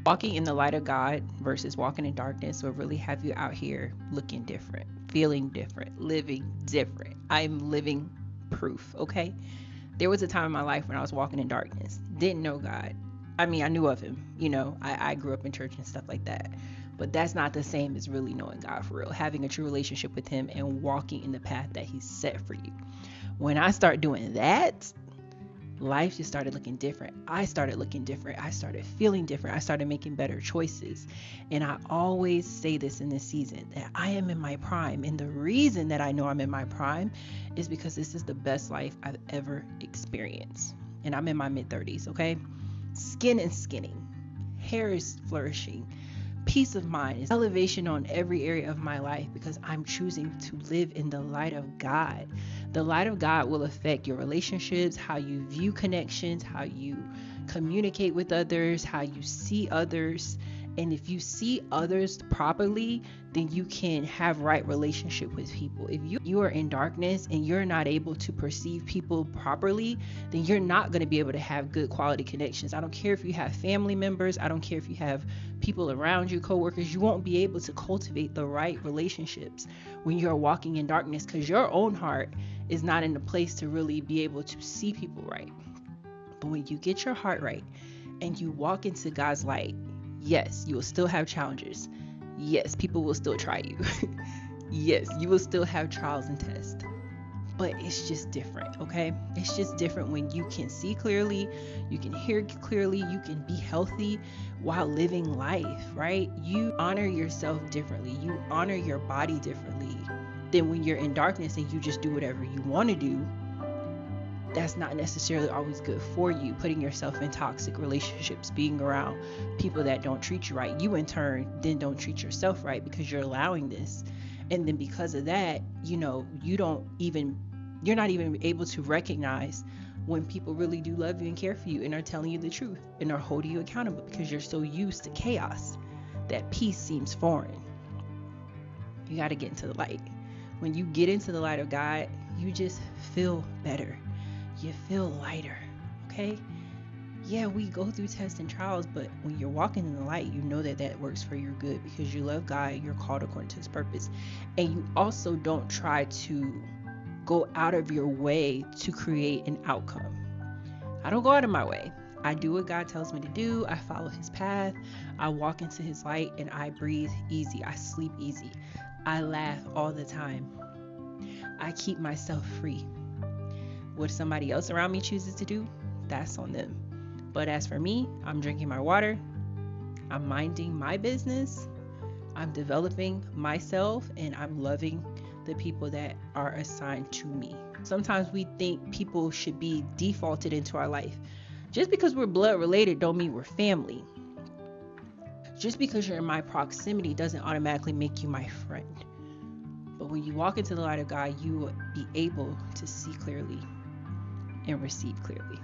Walking in the light of God versus walking in darkness will really have you out here looking different, feeling different, living different. I'm living proof, okay? There was a time in my life when I was walking in darkness, didn't know God. I mean, I knew of him, I grew up in church and stuff like that. But that's not the same as really knowing God for real, having a true relationship with him and walking in the path that he's set for you. When I start doing that, life just started looking different. I started looking different. I started feeling different. I started making better choices. And I always say this in this season that I am in my prime. And the reason that I know I'm in my prime is because this is the best life I've ever experienced. And I'm in my mid-30s, okay? Skin is skinning. Hair is flourishing. Peace of mind is elevation on every area of my life because I'm choosing to live in the light of God. The light of God will affect your relationships, how you view connections, how you communicate with others, how you see others. And if you see others properly, then you can have right relationship with people. If you are in darkness and you're not able to perceive people properly, then you're not going to be able to have good quality connections. I don't care if you have family members. I don't care if you have people around you, coworkers. You won't be able to cultivate the right relationships when you're walking in darkness because your own heart is not in a place to really be able to see people right. But when you get your heart right and you walk into God's light, yes, you will still have challenges. Yes, people will still try you. Yes, you will still have trials and tests. But it's just different, okay? It's just different when you can see clearly, you can hear clearly, you can be healthy while living life, right? You honor yourself differently. You honor your body differently than when you're in darkness and you just do whatever you want to do. That's not necessarily always good for you. Putting yourself in toxic relationships, being around people that don't treat you right. You in turn then don't treat yourself right because you're allowing this. And then because of that, you're not even able to recognize when people really do love you and care for you and are telling you the truth and are holding you accountable because you're so used to chaos that peace seems foreign. You got to get into the light. When you get into the light of God, you just feel better. You feel lighter, okay? Yeah, we go through tests and trials, but when you're walking in the light, you know that works for your good because you love God, you're called according to his purpose. And you also don't try to go out of your way to create an outcome. I don't go out of my way. I do what God tells me to do. I follow his path. I walk into his light and I breathe easy. I sleep easy. I laugh all the time. I keep myself free. What somebody else around me chooses to do, that's on them. But as for me, I'm drinking my water. I'm minding my business. I'm developing myself and I'm loving the people that are assigned to me. Sometimes we think people should be defaulted into our life. Just because we're blood related don't mean we're family. Just because you're in my proximity doesn't automatically make you my friend. But when you walk into the light of God, you will be able to see clearly and receive clearly.